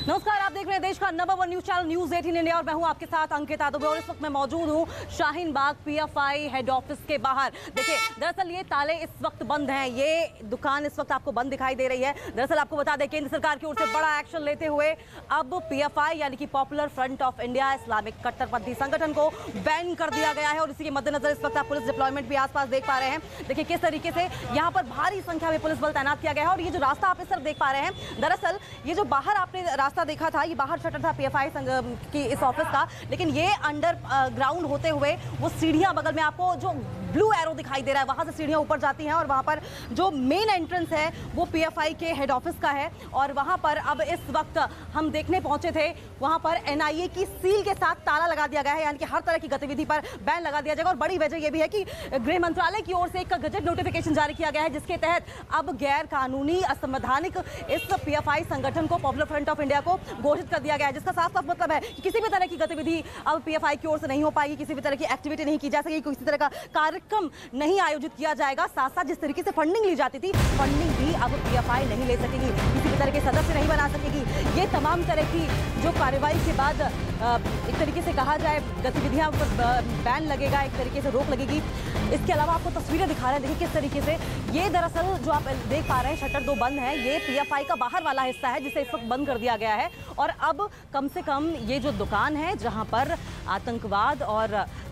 नमस्कार, आप देख रहे हैं देश का number 1 news channel news 18 India और मैं हूं आपके साथ अंकिता दुबे। और इस वक्त मैं मौजूद हूं Shaheen Bagh PFI head office के बाहर। देखिए, दरअसल ये ताले इस वक्त बंद हैं, ये दुकान इस वक्त आपको बंद दिखाई दे रही है। दरअसल आपको बता दें, केंद्र सरकार की ओर से बड़ा एक्शन लेते हुए अब पीएफआई यानी कि popular front of India Islamic कट्टरपंथी संगठन को बैन कर दिया गया है। और इसी के मद्देनजर इस वक्त आप पुलिस डिप्लॉयमेंट भी आसपास देख पा रहे हैं। देखिए किस तरीके से यहाँ पर भारी संख्या में पुलिस बल तैनात किया गया है। और ये जो रास्ता आप इस तरफ देख पा रहे हैं, दरअसल ये जो बाहर आपने रास्ता देखा था, ये बाहर शटर था पीएफआई की इस ऑफिस का, लेकिन ये अंडर ग्राउंड होते हुए वो सीढ़ियां बगल में आपको जो ब्लू एरो दिखाई दे रहा है, वहां से सीढ़ियां ऊपर जाती हैं और वहां पर जो मेन एंट्रेंस है वो पीएफआई के हेड ऑफिस का है। और वहां पर अब इस वक्त हम देखने पहुंचे थे, वहां पर एनआईए की सील के साथ ताला लगा दिया गया है, यानी कि हर तरह की गतिविधि पर बैन लगा दिया जाएगा। और बड़ी वजह यह भी है कि गृह मंत्रालय की ओर से एक गजट नोटिफिकेशन जारी किया गया है, जिसके तहत अब गैर कानूनी असंवैधानिक इस पीएफआई संगठन को, पॉपुलर फ्रंट ऑफ इंडिया को घोषित कर दिया गया है, जिसका साफ साफ मतलब है कि किसी भी तरह की गतिविधि अब पीएफआई की ओर से नहीं हो पाएगी, किसी भी तरह की एक्टिविटी नहीं की जा सकेगी, किसी तरह का कार्यक्रम नहीं आयोजित किया जाएगा। साथ साथ जिस तरीके से फंडिंग ली जाती थी, फंडिंग भी अब पीएफआई नहीं ले सकेगी, किसी भी तरह के सदस्य नहीं बना सकेगी। ये तमाम तरह की जो कार्रवाई के बाद एक तरीके से कहा जाए गतिविधियां पर बैन लगेगा, एक तरीके से रोक लगेगी। इसके अलावा आपको तस्वीरें दिखा रहे हैं, देखिए किस तरीके से ये दरअसल जो आप देख पा रहे हैं शटर 2 बंद है, ये पीएफआई का बाहर वाला हिस्सा है जिसे इस वक्त बंद कर दिया गया है। और अब कम से कम ये जो दुकान है जहां पर आतंकवाद और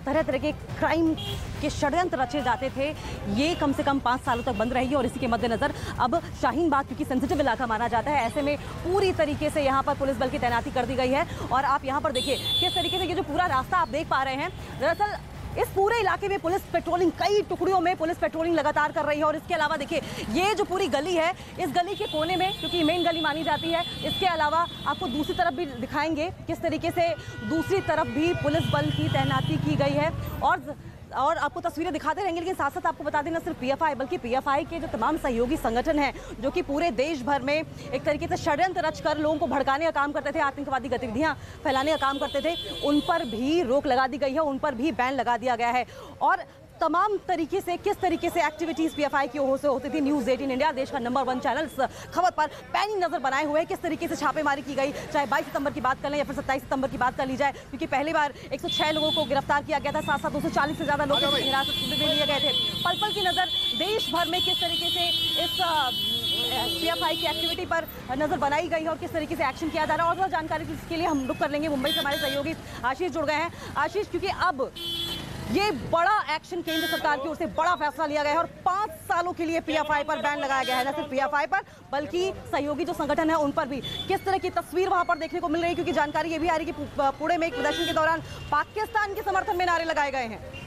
तरह तरह के क्राइम के षड्यंत्र रचे जाते थे, ये कम से कम 5 सालों तक बंद रहेगी। और इसी के मद्देनजर अब शाहीन बाग, क्योंकि सेंसिटिव इलाका माना जाता है, ऐसे में पूरी तरीके से यहाँ पर पुलिस बल की तैनाती कर दी गई है। और आप यहाँ पर देखिए किस तरीके से ये जो पूरा रास्ता आप देख पा रहे हैं, दरअसल इस पूरे इलाके में पुलिस पेट्रोलिंग, कई टुकड़ियों में पुलिस पेट्रोलिंग लगातार कर रही है। और इसके अलावा देखिए ये जो पूरी गली है, इस गली के कोने में, क्योंकि मेन गली मानी जाती है, इसके अलावा आपको दूसरी तरफ भी दिखाएंगे किस तरीके से दूसरी तरफ भी पुलिस बल की तैनाती की गई है। और आपको तस्वीरें दिखाते रहेंगे, लेकिन साथ साथ आपको बता दें, न सिर्फ पीएफआई बल्कि पीएफआई के जो तमाम सहयोगी संगठन हैं जो कि पूरे देश भर में एक तरीके से षड्यंत्र रचकर लोगों को भड़काने का काम करते थे, आतंकवादी गतिविधियां फैलाने का काम करते थे, उन पर भी रोक लगा दी गई है, उन पर भी बैन लगा दिया गया है। और तमाम तरीके से किस तरीके से एक्टिविटीज पीएफआई की ओर से होती थी, न्यूज 18 इंडिया देश का नंबर 1 चैनल इस खबर पर पैनी नजर बनाए हुए किस तरीके से छापेमारी की गई, चाहे 22 सितंबर की बात कर लें या फिर 27 सितंबर की बात कर ली जाए, क्योंकि पहली बार 106 लोगों को गिरफ्तार किया गया था, साथ साथ 240 से ज्यादा लोग हिरासत में लिए गए थे। पल पल की नजर देश भर में किस तरीके से इस पीएफआई की एक्टिविटी पर नजर बनाई गई है और किस तरीके से एक्शन किया जा रहा है। और थोड़ा जानकारी के लिए हम रुक कर लेंगे, मुंबई से हमारे सहयोगी आशीष जुड़ गए हैं। आशीष, क्योंकि अब ये बड़ा एक्शन केंद्र सरकार की ओर से बड़ा फैसला लिया गया है और 5 सालों के लिए पीएफआई पर बैन लगाया गया है, न सिर्फ पीएफआई पर बल्कि सहयोगी जो संगठन है उन पर भी। किस तरह की तस्वीर वहां पर देखने को मिल रही है, क्योंकि जानकारी ये भी आ रही है कि पुणे में एक प्रदर्शन के दौरान पाकिस्तान के समर्थन में नारे लगाए गए हैं।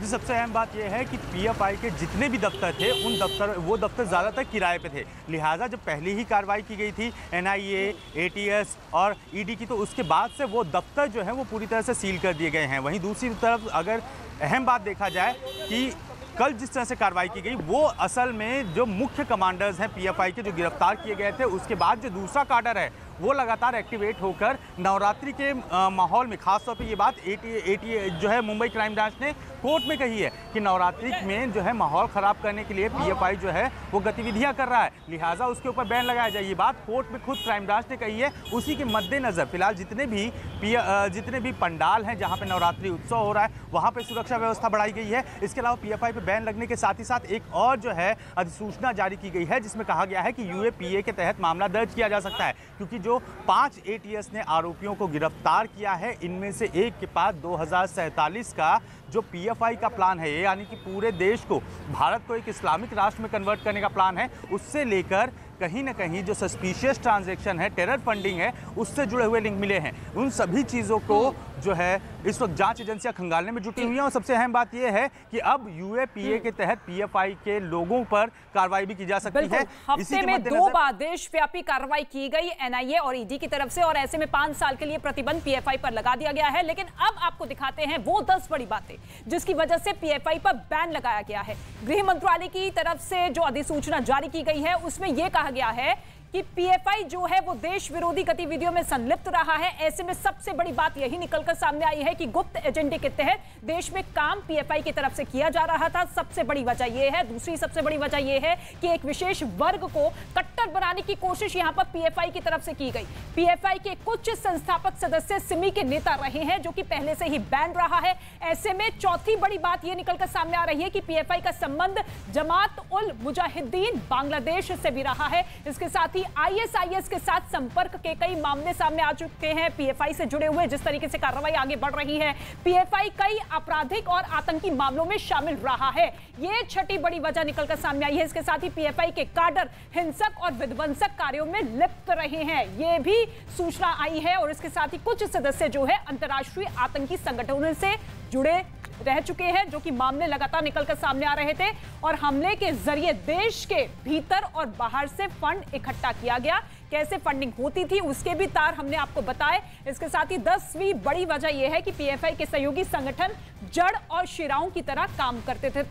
सबसे अहम बात यह है कि पीएफआई के जितने भी दफ्तर थे, वो दफ्तर ज़्यादातर किराए पे थे। लिहाजा जब पहले ही कार्रवाई की गई थी एनआईए, एटीएस और ईडी की, तो उसके बाद से वो दफ्तर जो है वो पूरी तरह से सील कर दिए गए हैं। वहीं दूसरी तरफ अगर अहम बात देखा जाए कि कल जिस तरह से कार्रवाई की गई, वो असल में जो मुख्य कमांडर्स हैं पीएफआई के जो गिरफ्तार किए गए थे, उसके बाद जो दूसरा काडर है वो लगातार एक्टिवेट होकर नवरात्रि के माहौल में, खासतौर पे ये बात एटी जो है मुंबई क्राइम ब्रांच ने कोर्ट में कही है कि नवरात्रि में जो है माहौल ख़राब करने के लिए पीएफआई जो है वो गतिविधियां कर रहा है, लिहाजा उसके ऊपर बैन लगाया जाए। ये बात कोर्ट में खुद क्राइम ब्रांच ने कही है। उसी के मद्देनज़र फिलहाल जितने भी पंडाल हैं जहाँ पर नवरात्रि उत्सव हो रहा है, वहाँ पर सुरक्षा व्यवस्था बढ़ाई गई है। इसके अलावा पीएफआई पर बैन लगने के साथ ही साथ एक और जो है अधिसूचना जारी की गई है, जिसमें कहा गया है कि यूएपीए के तहत मामला दर्ज किया जा सकता है, क्योंकि जो 5 एटीएस ने आरोपियों को गिरफ्तार किया है, इनमें से एक के पास 2047 का जो पीएफआई का प्लान है, यानी कि पूरे देश को, भारत को एक इस्लामिक राष्ट्र में कन्वर्ट करने का प्लान है, उससे लेकर कहीं ना कहीं जो सस्पिशियस ट्रांजैक्शन है, टेरर फंडिंग है, उससे जुड़े हुए लिंक मिले हैं। उन सभी चीज़ों को जो है इस वक्त जांच एजेंसियां खंगालने में जुटी हुई हैं। और सबसे अहम बात यह है कि अब यूएपीए के तहत पीएफआई के लोगों पर कार्रवाई भी की जा सकती है। हफ्ते में 2 बार देशव्यापी कार्रवाई की गई एनआईए और ईडी की तरफ से, और ऐसे में 5 साल के लिए प्रतिबंध पीएफआई पर लगा दिया गया है। लेकिन अब आपको दिखाते हैं वो 10 बड़ी बातें जिसकी वजह से पीएफआई पर बैन लगाया गया है। गृह मंत्रालय की तरफ से जो अधिसूचना जारी की गई है, उसमें यह कहा गया है कि पीएफआई जो है वो देश विरोधी गतिविधियों में संलिप्त रहा है। ऐसे में सबसे बड़ी बात यही निकलकर सामने आई है कि गुप्त एजेंडे के तहत देश में काम पीएफआई की तरफ से किया जा रहा था। सबसे बड़ी वजह यह है। दूसरी सबसे बड़ी वजह यह है कि एक विशेष वर्ग को कट्टर बनाने की कोशिश यहां पर पीएफआई की तरफ से की गई। पीएफआई के कुछ संस्थापक सदस्य सिमी के नेता रहे हैं, जो कि पहले से ही बैन रहा है। ऐसे में चौथी बड़ी बात यह निकलकर सामने आ रही है कि पीएफआई का संबंध जमात उल मुजाहिदीन बांग्लादेश से भी रहा है। इसके साथ ही आईएसआईएस के साथ संपर्क के कई मामले सामने आ चुके हैं पीएफआई से जुड़े हुए। जिस तरीके से कार्रवाई आगे बढ़ रही है, पीएफआई कई आपराधिक और आतंकी मामलों में शामिल रहा है। यह छठी बड़ी वजह निकलकर सामने आई है। इसके साथ ही पीएफआई के काडर हिंसक और विध्वंसक कार्यों में लिप्त रहे हैं, यह भी सूचना आई है। और इसके साथ ही कुछ सदस्य जो है अंतर्राष्ट्रीय आतंकी संगठनों से जुड़े रह चुके हैं, जो कि मामले लगातार निकलकर सामने आ रहे थे। और हमले के जरिए देश के भीतर और बाहर से फंड इकट्ठा किया गया। कैसे फंडिंग होती थी उसके भी तार हमने आपको बताए। इसके साथ ही 10वीं बड़ी वजह यह है कि पीएफआई के सहयोगी संगठन जड़ और शिराओं की तरह काम करते थे।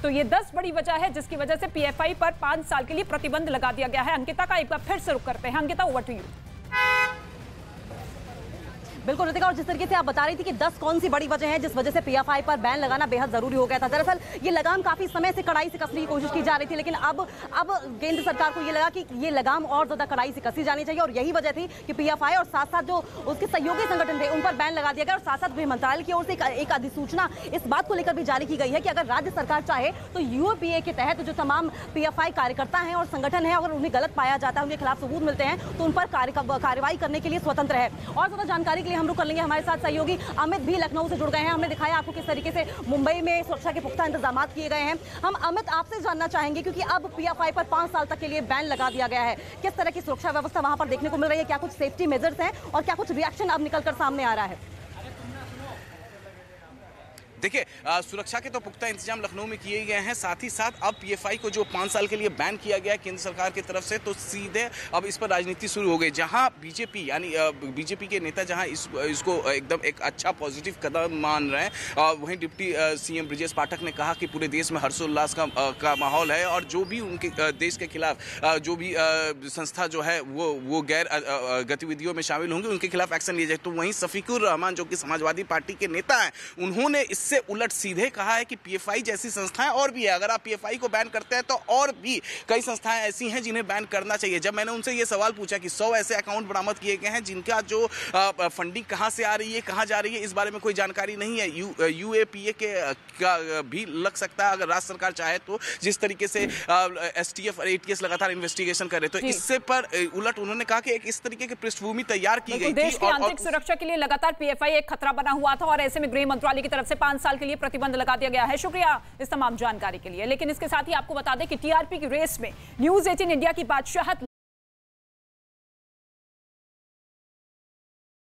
तो ये 10 बड़ी वजह है जिसकी वजह से पीएफआई पर 5 साल के लिए प्रतिबंध लगा दिया गया है। अंकिता का एक बार फिर से रुख करते हैं। Ankita, over to you. बिल्कुल रितिका, और जिस तरीके से आप बता रही थी कि 10 कौन सी बड़ी वजह है जिस वजह से पीएफआई पर बैन लगाना बेहद जरूरी हो गया था। दरअसल ये लगाम काफी समय से कड़ाई से कसने की कोशिश की जा रही थी, लेकिन अब केंद्र सरकार को ये लगा कि ये लगाम और ज्यादा कड़ाई से कसी जानी चाहिए। और यही वजह थी कि पीएफआई और साथ साथ जो उसके सहयोगी संगठन थे उन पर बैन लगा दिया गया। और साथ साथ गृह मंत्रालय की ओर से एक अधिसूचना इस बात को लेकर भी जारी की गई है कि अगर राज्य सरकार चाहे तो यूएपीए के तहत जो तमाम पीएफआई कार्यकर्ता हैं और संगठन है, अगर उन्हें गलत पाया जाता है, उनके खिलाफ सबूत मिलते हैं, तो उन पर कार्रवाई करने के लिए स्वतंत्र है। और ज्यादा जानकारी के लिए हम लोग कर लेंगे हमारे साथ सहयोगी अमित भी लखनऊ से जुड़ गए हैं। हमने दिखाया आपको किस तरीके से मुंबई में सुरक्षा के पुख्ता इंतजाम किए गए हैं। हम अमित आपसे जानना चाहेंगे, क्योंकि अब पीएफआई पर 5 साल तक के लिए बैन लगा दिया गया है, किस तरह की सुरक्षा व्यवस्था वहां पर देखने को मिल रही है? क्या कुछ सेफ्टी मेजर्स हैं और क्या कुछ रिएक्शन अब निकलकर सामने आ रहा है? देखिए, सुरक्षा के तो पुख्ता इंतजाम लखनऊ में किए गए हैं। साथ ही साथ अब पीएफआई को जो 5 साल के लिए बैन किया गया है केंद्र सरकार की तरफ से, तो सीधे अब इस पर राजनीति शुरू हो गई। जहां बीजेपी यानी बीजेपी के नेता जहां इसको एकदम एक अच्छा पॉजिटिव कदम मान रहे हैं, वहीं डिप्टी सीएम ब्रजेश पाठक ने कहा कि पूरे देश में हर्षोल्लास का माहौल है और जो भी उनके देश के खिलाफ जो भी संस्था जो है वो गैर गतिविधियों में शामिल होंगे उनके खिलाफ एक्शन लिया जाए। तो वहीं शफीकुर रहमान जो कि समाजवादी पार्टी के नेता हैं, उन्होंने इससे उलट सीधे कहा है कि पीएफआई जैसी संस्थाएं और भी है, अगर आप पीएफआई को बैन करते हैं तो और भी कई संस्थाएं ऐसी हैं जिन्हें बैन करना चाहिए। जब मैंने उनसे ये सवाल पूछा कि 100 ऐसे अकाउंट बरामद किए गए हैं जिनका जो फंडिंग कहां से आ रही है, कहां जा रही है, इस बारे में कोई जानकारी नहीं है। यूएपीए के का भी लग सकता है अगर राज्य सरकार चाहे तो, जिस तरीके से एसटीएफ और एटीएस लगातार इन्वेस्टिगेशन कर रहे। तो इससे पर उलट उन्होंने कहा कि एक इस तरीके की पृष्ठभूमि तैयार की गई थी। देश की आंतरिक सुरक्षा के लिए लगातार पीएफआई एक खतरा बना हुआ था और ऐसे में गृह मंत्रालय की तरफ से 5 साल के लिए प्रतिबंध लगा दिया गया है। शुक्रिया इस तमाम जानकारी के लिए। लेकिन इसके साथ ही आपको बता दें कि टीआरपी की रेस में न्यूज़ 18 इंडिया की बादशाहत